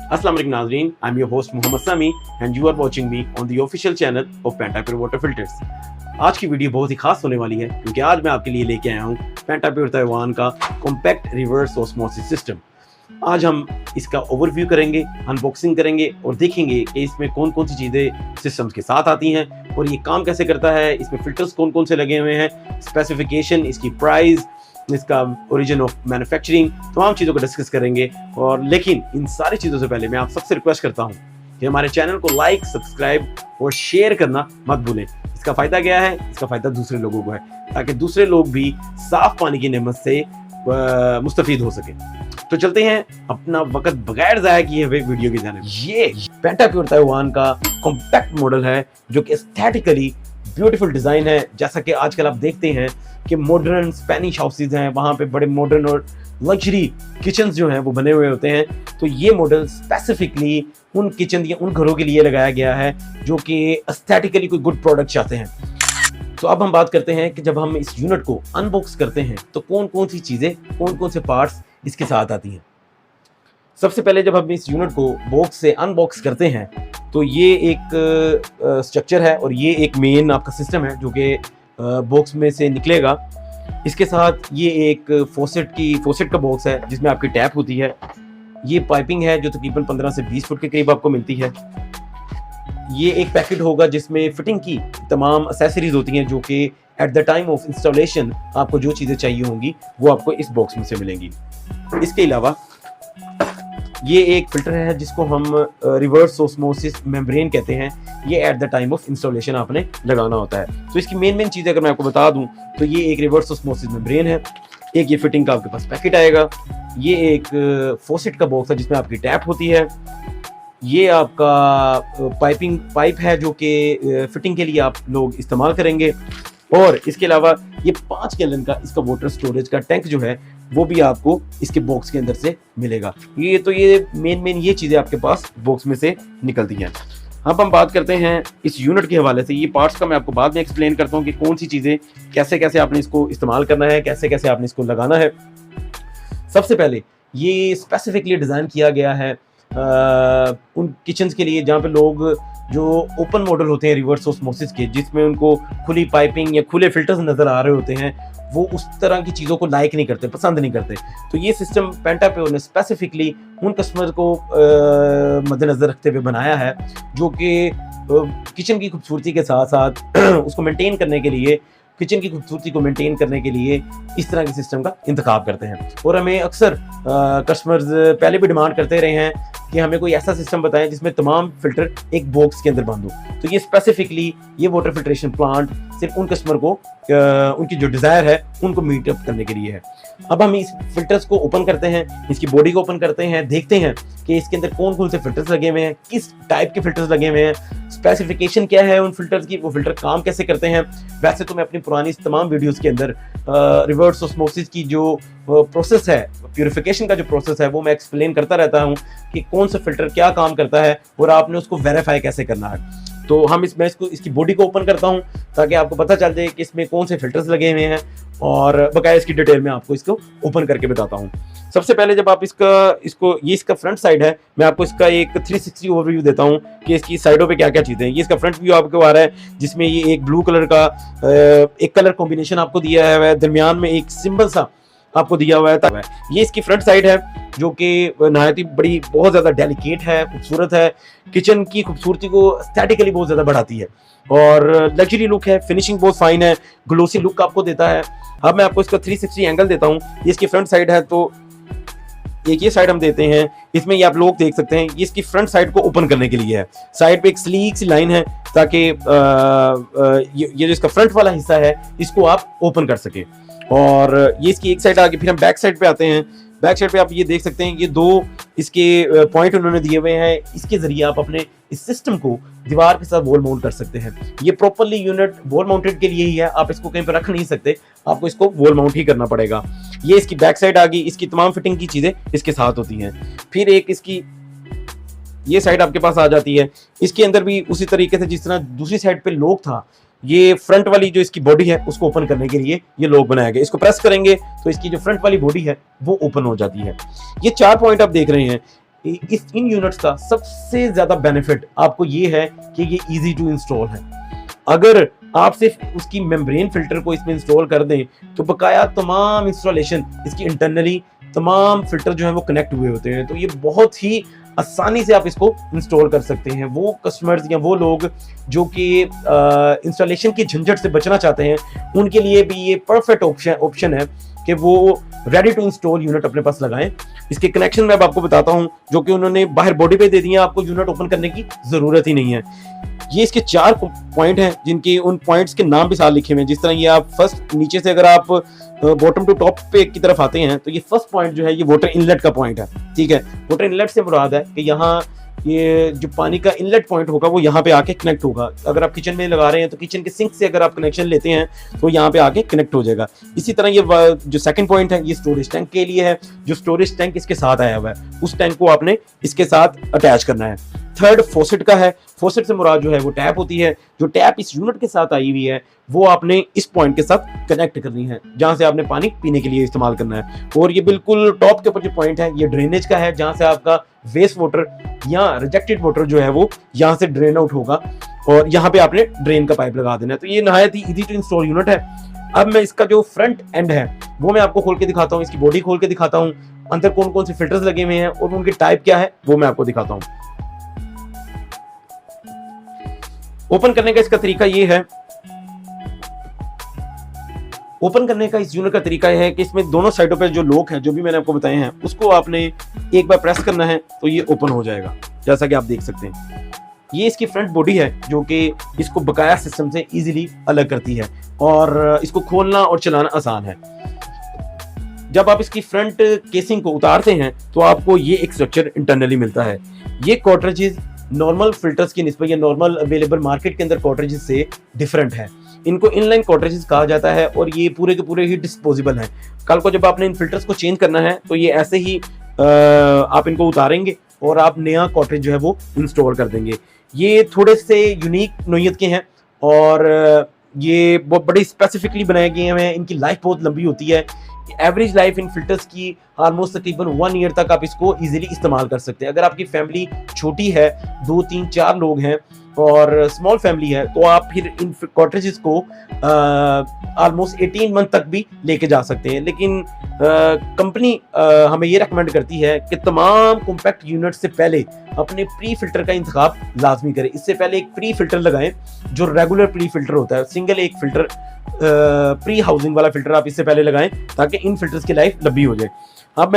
अस्सलाम वालेकुम नाज़रीन, I am your host Mohammad Sami and you are watching me on the official channel of Pentapure water filters. आज की video बहुत ही खास होने वाली है क्योंकि आज मैं आपके लिए लेके आया हूँ पेंटाप्योर ताइवान का कॉम्पैक्ट रिवर्स ऑस्मोसिस सिस्टम। आज हम इसका ओवरव्यू करेंगे, अनबॉक्सिंग करेंगे और देखेंगे कि इसमें कौन कौन सी चीज़ें सिस्टम्स के साथ आती हैं और ये काम कैसे करता है, इसमें फिल्टर्स कौन कौन से लगे हुए हैं, स्पेसिफिकेशन, इसकी प्राइस, इसका ओरिजिन ऑफ मैन्युफैक्चरिंग, तमाम चीज़ों को डिस्कस करेंगे। और लेकिन इन सारी चीज़ों से पहले मैं आप सबसे रिक्वेस्ट करता हूँ कि हमारे चैनल को लाइक, सब्सक्राइब और शेयर करना मत भूलें। इसका फ़ायदा क्या है? इसका फ़ायदा दूसरे लोगों को है ताकि दूसरे लोग भी साफ़ पानी की नेमत से मुस्तफ़ीद हो सके। तो चलते हैं अपना वक्त बगैर ज़ाया किए हुए वीडियो की जानिब। ये पेंटाप्योर ताइवान का कॉम्पैक्ट मॉडल है जो कि एस्थेटिकली ब्यूटीफुल डिज़ाइन है। जैसा कि आजकल आप देखते हैं कि मॉडर्न स्पेनिश हाउसेज हैं, वहाँ पे बड़े मॉडर्न और लग्जरी किचन्स जो हैं वो बने हुए होते हैं। तो ये मॉडल स्पेसिफिकली उन किचन या उन घरों के लिए लगाया गया है जो कि एस्थेटिकली कोई गुड प्रोडक्ट चाहते हैं। तो अब हम बात करते हैं कि जब हम इस यूनिट को अनबॉक्स करते हैं तो कौन कौन सी चीज़ें, कौन कौन से पार्ट्स इसके साथ आती हैं। सबसे पहले जब हम इस यूनिट को बॉक्स से अनबॉक्स करते हैं तो ये एक स्ट्रक्चर है और ये एक मेन आपका सिस्टम है जो कि बॉक्स में से निकलेगा। इसके साथ ये एक फोसेट का बॉक्स है जिसमें आपकी टैप होती है। ये पाइपिंग है जो तकरीबन 15 से 20 फुट के करीब आपको मिलती है। ये एक पैकेट होगा जिसमें फिटिंग की तमाम एक्सेसरीज होती हैं जो कि at the time of installation आपको जो चीज़ें चाहिए होंगी वो आपको इस बॉक्स में से मिलेंगी। इसके अलावा ये एक फिल्टर है जिसको हम रिवर्स ऑस्मोसिस मेम्ब्रेन कहते हैं। ये at the time of installation आपने लगाना होता है। तो इसकी मेन चीज़ अगर मैं आपको बता दूं तो ये एक रिवर्स ऑस्मोसिस मेम्ब्रेन है, एक ये फिटिंग का आपके पास पैकेट आएगा, ये एक फोसेट का बॉक्स है जिसमें आपकी टैप होती है, ये आपका पाइप है जो कि फिटिंग के लिए आप लोग इस्तेमाल करेंगे, और इसके अलावा ये 5 गैलन का इसका वाटर स्टोरेज का टैंक जो है वो भी आपको इसके बॉक्स के अंदर से मिलेगा। ये मेन ये चीज़ें आपके पास बॉक्स में से निकलती हैं। अब हम बात करते हैं इस यूनिट के हवाले से। ये पार्ट्स का मैं आपको बाद में एक्सप्लेन करता हूँ कि कौन सी चीज़ें कैसे कैसे आपने इसको इस्तेमाल करना है, कैसे कैसे आपने इसको लगाना है। सबसे पहले ये स्पेसिफिकली डिज़ाइन किया गया है उन किचन्स के लिए जहाँ पे लोग जो ओपन मॉडल होते हैं रिवर्स ऑस्मोसिस के, जिसमें उनको खुली पाइपिंग या खुले फिल्टर्स नज़र आ रहे होते हैं, वो उस तरह की चीज़ों को लाइक नहीं करते, पसंद नहीं करते। तो ये सिस्टम पेंटाप्योर ने स्पेसिफिकली उन कस्टमर को मद्देनज़र रखते हुए बनाया है जो कि किचन की खूबसूरती के साथ साथ उसको मेंटेन करने के लिए, किचन की खूबसूरती को मेंटेन करने के लिए इस तरह के सिस्टम का इंतखाब करते हैं। और हमें अक्सर कस्टमर्स पहले भी डिमांड करते रहे हैं कि हमें कोई ऐसा सिस्टम बताएं जिसमें तमाम फिल्टर एक बॉक्स के अंदर बंद हो। तो ये स्पेसिफिकली ये वाटर फिल्ट्रेशन प्लांट सिर्फ उन कस्टमर को उनकी जो डिज़ायर है उनको मीट अप करने के लिए है। अब हम इस फिल्टर्स को ओपन करते हैं, इसकी बॉडी को ओपन करते हैं, देखते हैं कि इसके अंदर कौन कौन से फिल्टर्स लगे हुए हैं, किस टाइप के फिल्टर्स लगे हुए हैं, स्पेसिफिकेशन क्या है उन फिल्टर्स की, वो फिल्टर काम कैसे करते हैं। वैसे तो मैं अपनी पुरानी तमाम वीडियोस के अंदर रिवर्स ऑस्मोसिस की जो प्रोसेस है, प्यूरिफिकेशन का जो प्रोसेस है, वो मैं एक्सप्लेन करता रहता हूँ कि कौन सा फिल्टर क्या काम करता है और आपने उसको वेरीफाई कैसे करना है। तो मैं इसकी बॉडी को ओपन करता हूं ताकि आपको पता चल जाए कि इसमें कौन से फिल्टर्स लगे हुए हैं और बकाया इसकी डिटेल में आपको इसको ओपन करके बताता हूं। सबसे पहले जब आप इसका फ्रंट साइड है, मैं आपको इसका एक 360 ओवरव्यू देता हूं कि इसकी साइडों पे क्या क्या चीज़ें हैं। ये इसका फ्रंट व्यू आपको आ रहा है जिसमें ये एक ब्लू कलर का एक कलर कॉम्बिनेशन आपको दिया है, दरमियान में एक सिंबल सा आपको दिया हुआ है। ये इसकी फ्रंट साइड है जो कि नहायत ही बड़ी बहुत ज़्यादा डेलिकेट है, खूबसूरत है, किचन की खूबसूरती को एस्थेटिकली बहुत ज़्यादा बढ़ाती है और लग्जरी लुक है, फिनिशिंग बहुत फाइन है, ग्लोसी लुक आपको देता है। अब मैं आपको इसका 360 एंगल देता हूँ। ये इसकी फ्रंट साइड है, तो एक ये साइड हम देते हैं, इसमें ये आप लोग देख सकते हैं ये इसकी फ्रंट साइड को ओपन करने के लिए है। साइड पे एक स्लीक सी लाइन है ताकि ये जो इसका फ्रंट वाला हिस्सा है इसको आप ओपन कर सके। और ये इसकी एक साइड आ गई। फिर हम बैक साइड पे आते हैं। बैक साइड पे आप ये देख सकते हैं ये 2 इसके पॉइंट उन्होंने दिए हुए हैं। इसके जरिए आप अपने इस सिस्टम को दीवार के साथ वॉल माउंट कर सकते हैं। ये प्रॉपरली यूनिट वॉल माउंटेड के लिए ही है, आप इसको कहीं पर रख नहीं सकते, आपको इसको वॉल माउंट ही करना पड़ेगा। ये इसकी बैक साइड आ गई। इसकी तमाम फिटिंग की चीज़ें इसके साथ होती हैं। फिर एक इसकी ये साइड आपके पास आ जाती है। इसके अंदर भी उसी तरीके से जिस तरह दूसरी साइड पे लॉक था, ये फ्रंट वाली जो इसकी बॉडी है उसको ओपन करने के लिए ये लॉक बनाया गया। इसको प्रेस करेंगे तो इसकी जो फ्रंट वाली बॉडी है वो ओपन हो जाती है। ये 4 पॉइंट आप देख रहे हैं, इन यूनिट्स का सबसे ज्यादा बेनिफिट आपको ये है कि ये इजी टू इंस्टॉल है। अगर आप सिर्फ उसकी मेम्ब्रेन फिल्टर को इसमें इंस्टॉल कर दें तो बकाया तमाम इंस्टॉलेशन इसकी इंटरनली तमाम फिल्टर जो है वो कनेक्ट हुए होते हैं, तो ये बहुत ही आसानी से आप इसको इंस्टॉल कर सकते हैं। वो कस्टमर्स या वो लोग जो कि इंस्टॉलेशन की झंझट से बचना चाहते हैं, उनके लिए भी ये परफेक्ट ऑप्शन है कि वो रेडी टू इंस्टॉल यूनिट अपने पास लगाएं। इसके कनेक्शन मैं अब आपको बताता हूं, जो कि उन्होंने बाहर बॉडी पे दे दिए, आपको यूनिट ओपन करने की जरूरत ही नहीं है। ये इसके 4 पॉइंट हैं, जिनके उन पॉइंट्स के नाम भी साथ लिखे हुए हैं। जिस तरह ये आप फर्स्ट नीचे से अगर आप बॉटम टू टॉप पे की तरफ आते हैं तो ये फर्स्ट पॉइंट जो है ये वाटर इनलेट का पॉइंट है। ठीक है, वाटर इनलेट से मुराद है कि यहाँ ये जो पानी का इनलेट पॉइंट होगा वो यहाँ पे आके कनेक्ट होगा। अगर आप किचन में लगा रहे हैं तो किचन के सिंक से अगर आप कनेक्शन लेते हैं तो यहाँ पे आके कनेक्ट हो जाएगा। इसी तरह ये जो सेकंड पॉइंट है ये स्टोरेज टैंक के लिए है। जो स्टोरेज टैंक इसके साथ आया हुआ है उस टैंक को आपने इसके साथ अटैच करना है। थर्ड फॉसेट का है। फॉसेट से मुराद जो है वो टैप होती है। जो टैप इस यूनिट के साथ आई हुई है वो आपने इस पॉइंट के साथ कनेक्ट करनी है, जहां से आपने पानी पीने के लिए इस्तेमाल करना है। और ये बिल्कुल टॉप के ऊपर जो पॉइंट है ये ड्रेनेज का है, जहां से आपका वेस्ट वाटर या रिजेक्टेड वाटर जो है वो यहाँ से ड्रेन आउट होगा और यहाँ पे आपने ड्रेन का पाइप लगा देना है। तो ये नहायत ही इजी टू इंस्टॉल यूनिट है। अब मैं इसका जो फ्रंट एंड है वो मैं आपको खोल के दिखाता हूँ, इसकी बॉडी खोल के दिखाता हूँ, अंदर कौन कौन से फिल्टर्स लगे हुए हैं और उनके टाइप क्या है वो मैं आपको दिखाता हूँ। ओपन करने का इसका तरीका ये है, ओपन करने का इस यूनिट का तरीका यह है कि इसमें दोनों साइडों पे जो लॉक है, जो भी मैंने आपको बताए हैं, उसको आपने एक बार प्रेस करना है तो ये ओपन हो जाएगा, जैसा कि आप देख सकते हैं। ये इसकी फ्रंट बॉडी है जो कि इसको बकाया सिस्टम से इजीली अलग करती है और इसको खोलना और चलाना आसान है। जब आप इसकी फ्रंट केसिंग को उतारते हैं तो आपको ये एक स्ट्रक्चर इंटरनली मिलता है। ये कॉर्ट्रिजेस नॉर्मल फिल्टर्स की निस्बत या नॉर्मल अवेलेबल मार्केट के अंदर कॉर्ट्रिजेस से डिफरेंट है। इनको इनलाइन कॉर्ट्रिजेस कहा जाता है और ये पूरे के पूरे ही डिस्पोजेबल हैं। कल को जब आपने इन फिल्टर्स को चेंज करना है तो ये ऐसे ही आप इनको उतारेंगे और आप नया कॉर्ट्रिज जो है वो इंस्टॉल कर देंगे। ये थोड़े से यूनिक नोयत के हैं और ये बहुत बड़े स्पेसिफिकली बनाए गए हैं। इनकी लाइफ बहुत लंबी होती है। एवरेज लाइफ इन फिल्टर्स की ऑलमोस्ट तकरीबन 1 ईयर तक आप इसको इजीली इस्तेमाल कर सकते हैं। अगर आपकी फैमिली छोटी है, 2, 3, 4 लोग हैं और स्मॉल फैमिली है, तो आप फिर इन कॉर्ट्रिजेस को ऑलमोस्ट 18 मंथ तक भी लेके जा सकते हैं। लेकिन कंपनी हमें ये रेकमेंड करती है कि तमाम कॉम्पैक्ट यूनिट से पहले अपने प्री फिल्टर का इंतखाब लाजमी करें। इससे पहले एक प्री फिल्टर लगाएं जो रेगुलर प्री फिल्टर होता है। सिंगल एक फिल्टर प्री हाउसिंग वाला फिल्टर आप इससे पहले लगाएं ताकि इन फिल्टर्स की लाइफ लंबी हो जाए। अब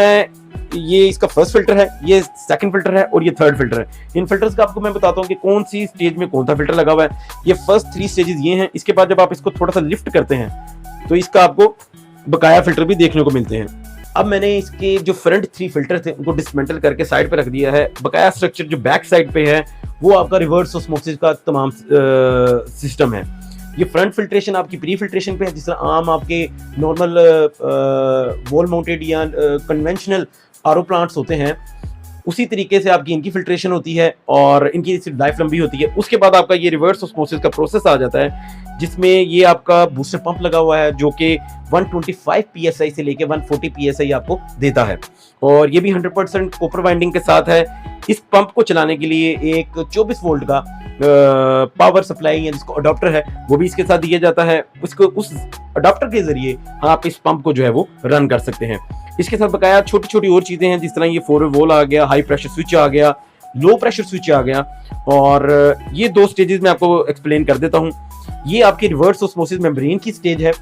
ये इसका फर्स्ट फिल्टर है, ये सेकंड फिल्टर है और ये थर्ड फिल्टर है। इन फिल्टर्स का आपको मैं बताता हूँ कि कौन सी स्टेज में कौन सा फिल्टर लगा हुआ है। ये फर्स्ट 3 स्टेजेस ये हैं। इसके बाद जब आप इसको थोड़ा सा लिफ्ट करते हैं तो इसका आपको बकाया फिल्टर भी देखने को मिलते हैं। अब मैंने इसके जो फ्रंट 3 फिल्टर थे उनको डिसमेंटल करके साइड पे रख दिया है। बकाया स्ट्रक्चर जो बैक साइड पे है वो आपका रिवर्स ऑस्मोसिस का तमाम सिस्टम है। ये फ्रंट फिल्ट्रेशन आपकी प्री फिल्ट्रेशन पे है, जिस तरह आम आपके नॉर्मल वॉल माउंटेड या कन्वेंशनल आरओ प्लांट्स होते हैं, उसी तरीके से आपकी इनकी फिल्ट्रेशन होती है और इनकी लाइफ लंबी होती है। उसके बाद आपका ये रिवर्स ऑस्मोसिस का प्रोसेस आ जाता है, जिसमें ये आपका बूस्टर पंप लगा हुआ है जो कि 125 psi से लेके 140 psi आपको देता है और ये भी 100% कॉपर वाइंडिंग के साथ है। इस पंप को चलाने के लिए एक 24 वोल्ट का पावर सप्लाई या जिसको अडॉप्टर है वो भी इसके साथ दिया जाता है। उसको उस अडॉप्टर के जरिए आप इस पंप को जो है वो रन कर सकते हैं। इसके साथ बकाया छोटी छोटी और चीजें हैं, जिस तरह ये 4 वे वॉल आ गया, हाई प्रेशर स्विच आ गया, लो प्रेशर स्विच आ गया और ये 2 स्टेजेस में आपको एक्सप्लेन कर देता हूँ। ये आपकी रिवर्स ऑस्मोसिस मेम्ब्रेन की स्टेज है,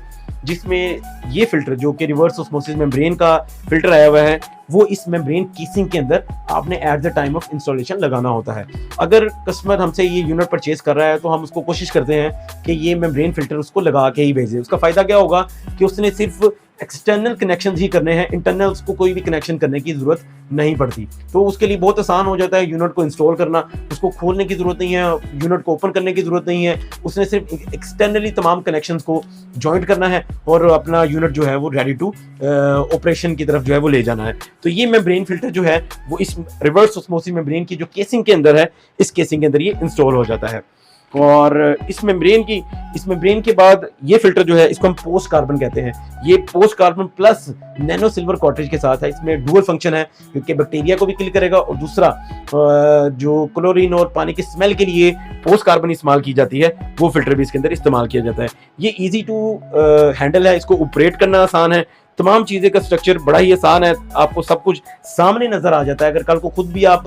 जिसमें ये फिल्टर जो कि रिवर्स ऑस्मोसिस मेम्ब्रेन का फिल्टर आया हुआ है वो इस मेम्ब्रेन केसिंग के अंदर आपने at the time of installation लगाना होता है। अगर कस्टमर हमसे ये यूनिट परचेज कर रहा है तो हम उसको कोशिश करते हैं कि ये मेम्ब्रेन फिल्टर उसको लगा के ही भेजें। उसका फायदा क्या होगा कि उसने सिर्फ एक्सटर्नल कनेक्शन ही करने हैं, इंटरनल उसको कोई भी कनेक्शन करने की जरूरत नहीं पड़ती। तो उसके लिए बहुत आसान हो जाता है यूनिट को इंस्टॉल करना। उसको खोलने की जरूरत नहीं है, यूनिट को ओपन करने की जरूरत नहीं है। उसने सिर्फ एक्सटर्नली तमाम कनेक्शंस को जॉइंट करना है और अपना यूनिट जो है वो रेडी टू ऑपरेशन की तरफ जो है वो ले जाना है। तो ये मेम्ब्रेन फिल्टर जो है वो इस रिवर्स ऑस्मोसिस मेम्ब्रेन की जो केसिंग के अंदर है, इस केसिंग के अंदर ये इंस्टॉल हो जाता है। और इस मेम्ब्रेन के बाद ये फिल्टर जो है इसको हम पोस्ट कार्बन कहते हैं। ये post carbon plus nano silver cartridge के साथ है। इसमें डुअल फंक्शन है क्योंकि बैक्टीरिया को भी किल करेगा और दूसरा जो क्लोरीन और पानी की स्मेल के लिए पोस्ट कार्बन इस्तेमाल की जाती है वो फिल्टर भी इसके अंदर इस्तेमाल किया जाता है। ये इजी टू हैंडल है, इसको ऑपरेट करना आसान है, तमाम चीज़ें का स्ट्रक्चर बड़ा ही आसान है, आपको सब कुछ सामने नजर आ जाता है। अगर कल को खुद भी आप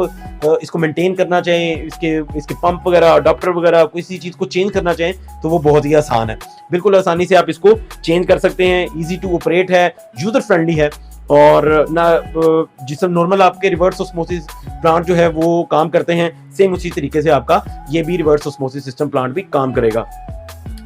इसको मेंटेन करना चाहें, इसके पंप वगैरह अडॉप्टर वगैरह किसी चीज़ को चेंज करना चाहें तो वो बहुत ही आसान है, बिल्कुल आसानी से आप इसको चेंज कर सकते हैं। इजी टू ऑपरेट है, यूजर फ्रेंडली है और ना जिस नॉर्मल आपके रिवर्स ऑस्मोसिस प्लांट जो है वो काम करते हैं सेम उसी तरीके से आपका ये भी रिवर्स ऑस्मोसिस सिस्टम प्लांट भी काम करेगा।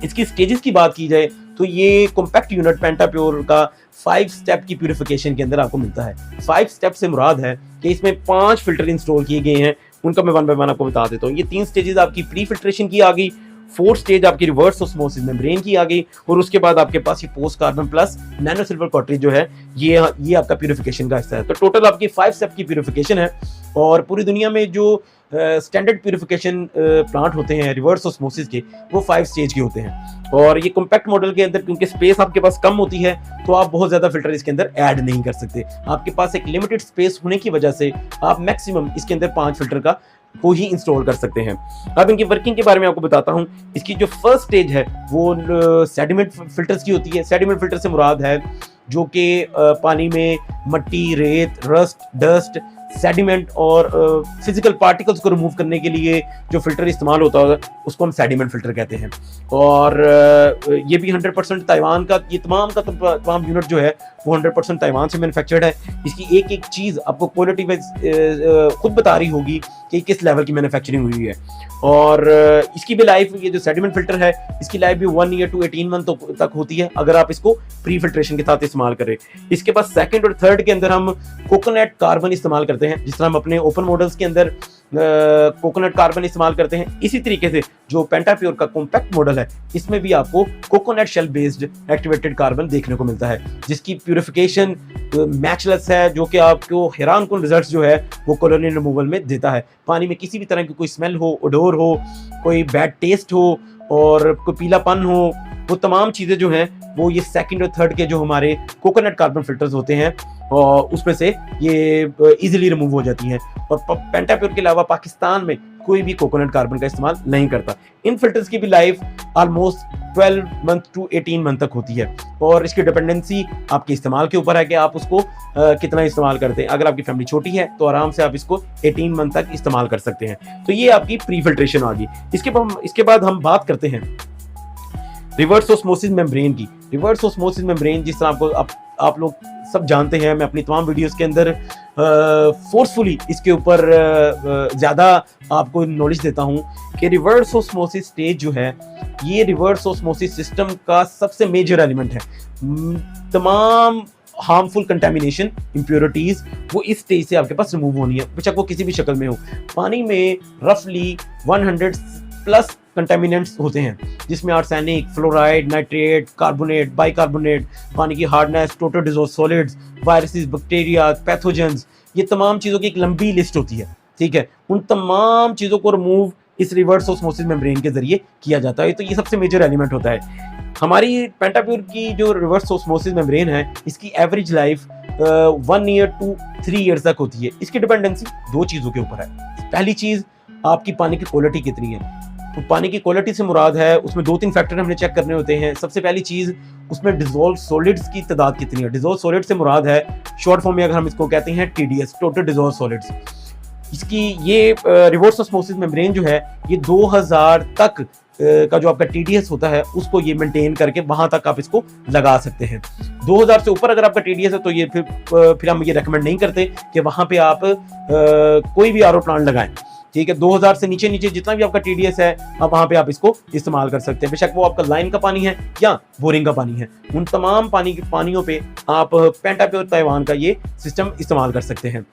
इसकी स्टेजेस की बात की जाए तो ये कॉम्पैक्ट यूनिट पेंटाप्योर का 5 स्टेप की प्यूरिफिकेशन के अंदर आपको मिलता है। 5 स्टेप से मुराद है कि इसमें 5 फिल्टर इंस्टॉल किए गए हैं, उनका मैं वन बाय वन आपको बता देता हूँ। ये 3 स्टेजेस आपकी प्री फिल्ट्रेशन की आ गई, 4th स्टेज आपकी रिवर्स ऑस्मोसिस मेम्ब्रेन की आ गई और उसके बाद आपके पास ये post carbon plus nano silver cartridge जो है ये आपका प्यूरिफिकेशन का हिस्सा है। तो टोटल आपकी 5 स्टेप की प्यूरिफिकेशन है और पूरी दुनिया में जो स्टैंडर्ड प्यूरिफिकेशन प्लांट होते हैं रिवर्स ऑस्मोसिस के वो 5 स्टेज के होते हैं। और ये कॉम्पैक्ट मॉडल के अंदर क्योंकि स्पेस आपके पास कम होती है तो आप बहुत ज्यादा फिल्टर इसके अंदर ऐड नहीं कर सकते। आपके पास एक लिमिटेड स्पेस होने की वजह से आप मैक्सिमम इसके अंदर 5 फिल्टर का को ही इंस्टॉल कर सकते हैं। अब इनकी वर्किंग के बारे में आपको बताता हूं। इसकी जो फर्स्ट स्टेज है वो सेडिमेंट फिल्टर्स की होती है। सेडिमेंट फिल्टर से मुराद है जो कि पानी में मट्टी, रेत, रस्ट, डस्ट, सेडिमेंट और फिजिकल पार्टिकल्स को रिमूव करने के लिए जो फिल्टर इस्तेमाल होता है उसको हम सेडिमेंट फिल्टर कहते हैं। और ये भी 100% ताइवान का, ये तमाम यूनिट जो है वो 100% ताइवान से मैन्युफैक्चर्ड है। इसकी एक एक चीज़ आपको क्वालिटी वाइज खुद बता रही होगी कि किस लेवल की मैन्युफैक्चरिंग हुई है। और इसकी भी लाइफ, ये जो सेडिमेंट फिल्टर है इसकी लाइफ भी 1 ईयर to 18 मंथ तक होती है अगर आप इसको प्री फिल्ट्रेशन के साथ इस्तेमाल करें। इसके बाद 2nd और 3rd के अंदर हम कोकोनट कार्बन इस्तेमाल करते हैं, जिस तरह हम अपने ओपन मॉडल्स के अंदर कोकोनट कार्बन इस्तेमाल करते हैं। इसी तरीके से जो पेंटाप्योर का कॉम्पैक्ट मॉडल है इसमें भी आपको coconut shell based activated carbon देखने को मिलता है जिसकी प्यूरिफिकेशन मैचलेस है, जो कि आपको हैरान कुन रिजल्ट्स जो है वो क्लोरीन रिमूवल में देता है। पानी में किसी भी तरह की कोई स्मेल हो, ओडोर हो, कोई बैड टेस्ट हो और कोई पीलापन हो, वो तमाम चीज़ें जो हैं वो ये 2nd और 3rd के जो हमारे कोकोनट कार्बन फिल्टर्स होते हैं और उसमें से ये इजीली रिमूव हो जाती हैं। और पेंटाप्योर के अलावा पाकिस्तान में कोई भी कोकोनट कार्बन का इस्तेमाल नहीं करता। इन फिल्टर्स की भी life almost 12 month to 18 month तक होती है और इसकी डिपेंडेंसी आपके इस्तेमाल के ऊपर है कि आप उसको कितना इस्तेमाल करते हैं। अगर आपकी फैमिली छोटी है तो आराम से आप इसको 18 मंथ तक इस्तेमाल कर सकते हैं। तो ये आपकी प्री फिल्ट्रेशन आ गई। इसके बाद हम बात करते हैं रिवर्स ऑस्मोसिस मेम्ब्रेन की। रिवर्स ऑस्मोसिस मेम्ब्रेन जिस तरह आपको आप लोग सब जानते हैं, मैं अपनी तमाम वीडियोस के अंदर फोर्सफुली इसके ऊपर ज़्यादा आपको नॉलेज देता हूं कि रिवर्स ऑस्मोसिस स्टेज जो है ये रिवर्स ऑस्मोसिस सिस्टम का सबसे मेजर एलिमेंट है। तमाम हार्मफुल कंटेमिनेशन, इम्प्योरिटीज वो इस स्टेज से आपके पास रिमूव होनी है, बेशक वो किसी भी शक्ल में हो। पानी में रफली 100+ कंटेमिनेंट्स होते हैं जिसमें arsenic, fluoride, nitrate, carbonate, bicarbonate, पानी की hardness, total dissolved solids, viruses, bacteria, pathogens, ये तमाम चीज़ों की एक लंबी लिस्ट होती है। ठीक है, उन तमाम चीज़ों को रिमूव इस रिवर्स ऑस्मोसिस मेम्ब्रेन के जरिए किया जाता है। तो ये सबसे मेजर एलिमेंट होता है। हमारी पेंटाप्योर की जो रिवर्स ऑस्मोसिस मेम्ब्रेन है इसकी average life 1 year to 3 years तक होती है। इसकी डिपेंडेंसी 2 चीज़ों के ऊपर है। पहली चीज़, आपकी पानी की क्वालिटी कितनी है। तो पानी की क्वालिटी से मुराद है उसमें 2-3 फैक्टर हमने चेक करने होते हैं। सबसे पहली चीज़, उसमें डिसॉल्व सॉलिड्स की तादाद कितनी है। डिसॉल्व सॉलिड से मुराद है, शॉर्ट फॉर्म में अगर हम इसको कहते हैं TDS, टोटल डिसॉल्व सॉलिड्स। इसकी ये रिवर्स ऑस्मोसिस मेम्ब्रेन जो है ये 2000 तक का जो आपका TDS होता है उसको ये मेंटेन करके वहां तक आप इसको लगा सकते हैं। 2000 से ऊपर अगर आपका TDS है तो ये फिर हम ये रेकमेंड नहीं करते कि वहां पे आप कोई भी RO प्लांट लगाएं। ठीक है, 2000 से नीचे जितना भी आपका TDS है आप वहां पे आप इसको इस्तेमाल कर सकते हैं, बेशक वो आपका लाइन का पानी है या बोरिंग का पानी है। उन तमाम पानियों पे आप पेंटाप्योर ताइवान का ये सिस्टम इस्तेमाल कर सकते हैं।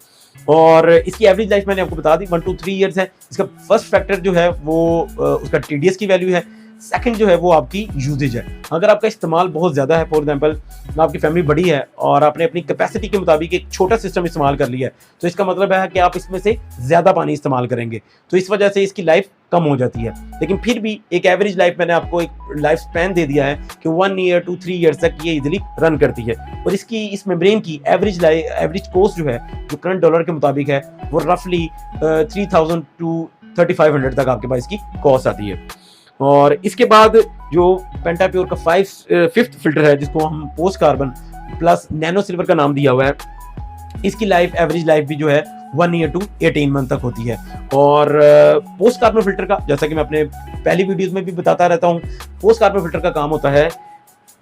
और इसकी एवरेज लाइफ मैंने आपको बता दी 1 to 3 ईयर्स है। इसका फर्स्ट फैक्टर जो है वो उसका TDS की वैल्यू है। सेकंड जो है वो आपकी यूजेज है। अगर आपका इस्तेमाल बहुत ज़्यादा है, फॉर एग्जांपल आपकी फैमिली बड़ी है और आपने अपनी कैपेसिटी के मुताबिक एक छोटा सिस्टम इस्तेमाल कर लिया है, तो इसका मतलब है कि आप इसमें से ज़्यादा पानी इस्तेमाल करेंगे, तो इस वजह से इसकी लाइफ कम हो जाती है। लेकिन फिर भी एक एवरेज लाइफ मैंने आपको एक लाइफ स्पैन दे दिया है कि 1 ईयर टू 3 ईयर्स तक ये इजीली रन करती है। और इसकी इस मेम्ब्रेन की एवरेज कॉस्ट जो है, जो करंट डॉलर के मुताबिक है, वो रफली 3000 टू 3500 तक आपके पास इसकी कॉस्ट आती है। और इसके बाद जो पेंटाप्योर का फिफ्थ फिल्टर है, जिसको हम post carbon plus nano silver का नाम दिया हुआ है, इसकी एवरेज लाइफ भी जो है 1 ईयर टू 18 मंथ तक होती है। और पोस्ट कार्बन फिल्टर का, जैसा कि मैं अपने पहली वीडियोस में भी बताता रहता हूँ, पोस्ट कार्बन फिल्टर का काम होता है,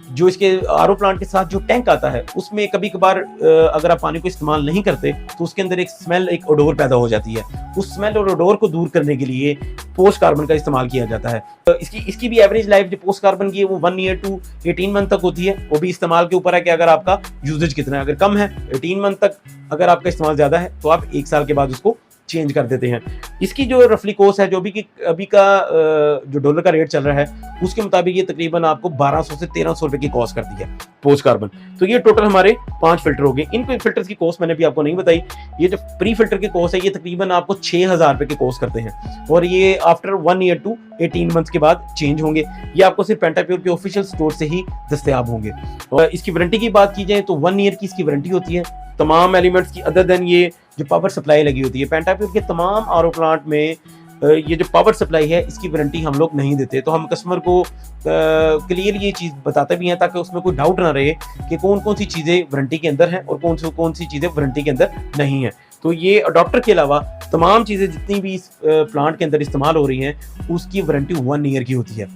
जो इसके आरओ प्लांट के साथ जो टैंक आता है उसमें कभी कभार अगर आप पानी को इस्तेमाल नहीं करते तो उसके अंदर एक स्मेल, एक ओडोर पैदा हो जाती है। उस स्मेल और ओडोर को दूर करने के लिए पोस्ट कार्बन का इस्तेमाल किया जाता है। तो इसकी भी एवरेज लाइफ जो पोस्ट कार्बन की है वो 1 ईयर टू 18 मंथ तक होती है। वो भी इस्तेमाल के ऊपर है कि अगर आपका यूजेज कितना है। अगर कम है 18 मंथ तक, अगर आपका इस्तेमाल ज्यादा है तो आप 1 साल के बाद उसको चेंज कर देते हैं। इसकी जो रफली कॉस्ट है, जो अभी का जो डॉलर का रेट चल रहा है उसके मुताबिक ये तकरीबन आपको 1200 से 1300 रुपए की कॉस्ट करती है पोस्ट कार्बन। तो ये टोटल हमारे 5 फिल्टर हो गए। इन फिल्टर्स की कॉस्ट मैंने भी आपको नहीं बताई। ये जो प्री फिल्टर की कॉस्ट है ये तकरीबन आपको 6000 रुपए की कॉस्ट करते हैं और ये आफ्टर 1 ईयर टू 18 मंथ के बाद चेंज होंगे। ये आपको सिर्फ पेंटाप्योर के ऑफिशियल स्टोर से ही दस्तयाब होंगे। और इसकी वारंटी की बात की जाए तो 1 ईयर की इसकी वारंटी होती है तमाम एलिमेंट्स की, अदर देन ये जो पावर सप्लाई लगी होती है। पेंटाप्योर के तमाम आरओ प्लांट में ये जो पावर सप्लाई है इसकी वारंटी हम लोग नहीं देते, तो हम कस्टमर को क्लियर ये चीज़ बताते भी हैं ताकि उसमें कोई डाउट ना रहे कि कौन कौन सी चीज़ें वारंटी के अंदर हैं और कौन सी चीज़ें वारंटी के अंदर नहीं है। तो ये अडॉप्टर के अलावा तमाम चीज़ें जितनी भी इस प्लांट के अंदर इस्तेमाल हो रही हैं उसकी वारंटी 1 ईयर की होती है।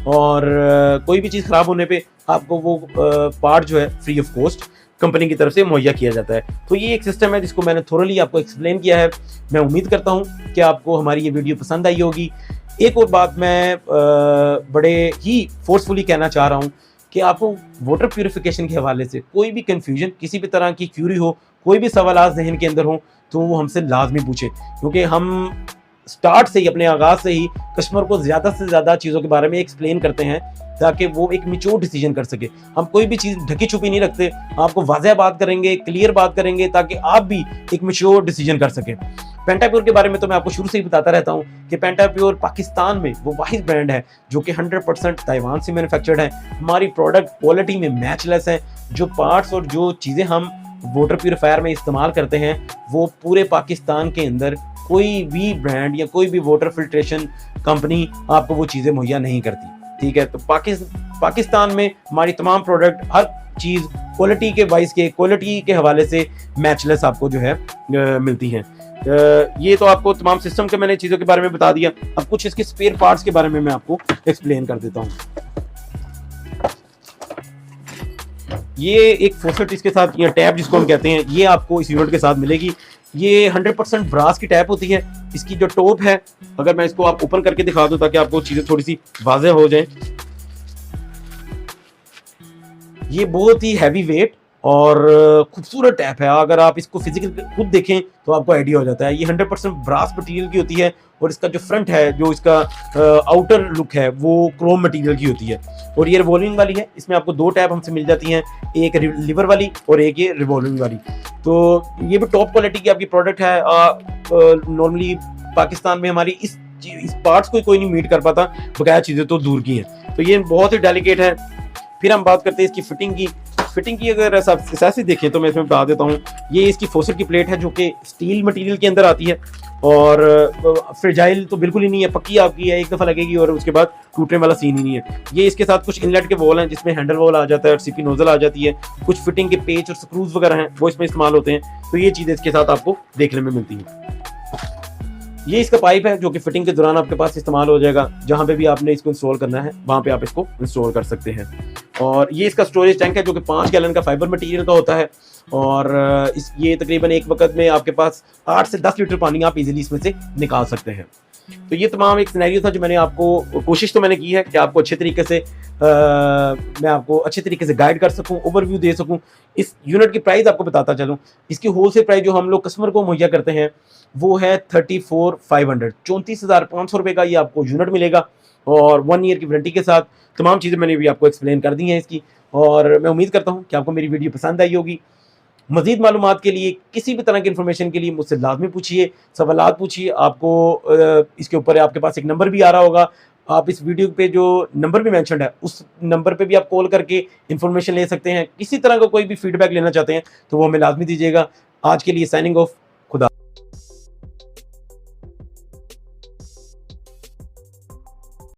और कोई भी चीज़ ख़राब होने पे आपको वो पार्ट जो है फ्री ऑफ कॉस्ट कंपनी की तरफ से मुहैया किया जाता है। तो ये एक सिस्टम है जिसको मैंने थोरली आपको एक्सप्लेन किया है। मैं उम्मीद करता हूँ कि आपको हमारी ये वीडियो पसंद आई होगी। एक और बात मैं बड़े ही फोर्सफुली कहना चाह रहा हूँ कि आपको वाटर प्यूरिफिकेशन के हवाले से कोई भी कंफ्यूजन, किसी भी तरह की क्यूरी हो, कोई भी सवाल जहन के अंदर हो तो वो हमसे लाजमी पूछे, क्योंकि हम स्टार्ट से ही, अपने आगाज से ही कस्टमर को ज़्यादा से ज़्यादा चीज़ों के बारे में एक्सप्लेन करते हैं ताकि वो एक मैच्योर डिसीजन कर सके। हम कोई भी चीज़ ढकी छुपी नहीं रखते, आपको वाज़ेह बात करेंगे, क्लियर बात करेंगे ताकि आप भी एक मैच्योर डिसीजन कर सकें। पेंटाप्योर के बारे में तो मैं आपको शुरू से ही बताता रहता हूँ कि पेंटाप्योर पाकिस्तान में वो वाहिद ब्रांड है जो कि 100% ताइवान से मैन्युफैक्चर्ड है। हमारी प्रोडक्ट क्वालिटी में मैचलेस है। जो पार्ट्स और जो चीज़ें हम वाटर प्यूरिफायर में इस्तेमाल करते हैं वो पूरे पाकिस्तान के अंदर कोई भी ब्रांड या कोई भी वाटर फिल्ट्रेशन कंपनी आपको वो चीज़ें मुहैया नहीं करती। ठीक है, तो पाकिस्तान में हमारी तमाम प्रोडक्ट, हर चीज़ क्वालिटी के हवाले से मैचलेस आपको जो है मिलती हैं। ये तो आपको तमाम सिस्टम के मैंने चीज़ों के बारे में बता दिया। अब कुछ इसके स्पेयर पार्ट्स के बारे में मैं आपको एक्सप्लेन कर देता हूँ। ये एक फोसेट इसके साथ, या टैप जिसको हम कहते हैं, ये आपको इस यूनिट के साथ मिलेगी। ये 100% ब्रास की टैप होती है। इसकी जो टॉप है, अगर मैं इसको आप ओपन करके दिखा दूं ताकि आपको चीज़ें थोड़ी सी वाज़ेह हो जाए, ये बहुत ही हैवी वेट और खूबसूरत टैप है। अगर आप इसको फिजिकली खुद देखें तो आपको आइडिया हो जाता है। ये 100% ब्रास मटेरियल की होती है और इसका जो फ्रंट है, जो इसका आउटर लुक है, वो क्रोम मटेरियल की होती है। और ये रिवॉल्विंग वाली है। इसमें आपको 2 टैप हमसे मिल जाती हैं, एक लिवर वाली और एक ये रिवॉल्विंग वाली। तो ये भी टॉप क्वालिटी की आपकी प्रोडक्ट है। नॉर्मली पाकिस्तान में हमारी इस पार्ट्स को कोई नहीं मीट कर पाता, बकाया चीज़ें तो दूर की हैं। तो ये बहुत ही डेलिकेट है। फिर हम बात करते हैं इसकी फिटिंग की अगर ऐसे देखें तो मैं इसमें बता देता हूँ। ये इसकी फोसेट की प्लेट है जो कि स्टील मटेरियल के अंदर आती है और फ्रेजाइल तो बिल्कुल ही नहीं है, पक्की आपकी है, एक दफ़ा लगेगी और उसके बाद टूटने वाला सीन ही नहीं है। ये इसके साथ कुछ इनलेट के वॉल हैं जिसमें हैंडल वॉल आ जाता है और सीपी नोजल आ जाती है। कुछ फिटिंग के पेच और स्क्रूज वगैरह हैं वो इसमें इस्तेमाल होते हैं। तो ये चीज़ें इसके साथ आपको देखने में मिलती हैं। ये इसका पाइप है जो कि फिटिंग के दौरान आपके पास इस्तेमाल हो जाएगा। जहाँ पे भी आपने इसको इंस्टॉल करना है वहाँ पे आप इसको इंस्टॉल कर सकते हैं। और ये इसका स्टोरेज टैंक है जो कि 5 गैलन का फाइबर मटेरियल का होता है। और ये तकरीबन एक वक्त में आपके पास 8 से 10 लीटर पानी आप इजीली इसमें से निकाल सकते हैं। तो ये तमाम एक सिनेरियो था जो मैंने आपको, कोशिश तो मैंने की है कि आपको अच्छे तरीके से मैं आपको अच्छे तरीके से गाइड कर सकूं, ओवरव्यू दे सकूं। इस यूनिट की प्राइस आपको बताता चलूं। इसकी होलसेल प्राइस जो हम लोग कस्टमर को मुहैया करते हैं वो है 34,500, 34,500 रुपये का ये आपको यूनिट मिलेगा। और 1 ईयर की वारंटी के साथ। तमाम चीज़ें मैंने भी आपको एक्सप्लेन कर दी हैं इसकी, और मैं उम्मीद करता हूँ कि आपको मेरी वीडियो पसंद आई होगी। मज़ीद मालूमात के लिए, किसी भी तरह की इन्फॉर्मेशन के लिए मुझसे लाजमी पूछिए, सवालात पूछिए। आपको इसके ऊपर आपके पास एक नंबर भी आ रहा होगा, आप इस वीडियो पे जो नंबर भी मेंशन्ड है उस नंबर पे भी आप कॉल करके इन्फॉर्मेशन ले सकते हैं। किसी तरह का कोई भी फीडबैक लेना चाहते हैं तो वो हमें लाजमी दीजिएगा। आज के लिए साइनिंग ऑफ।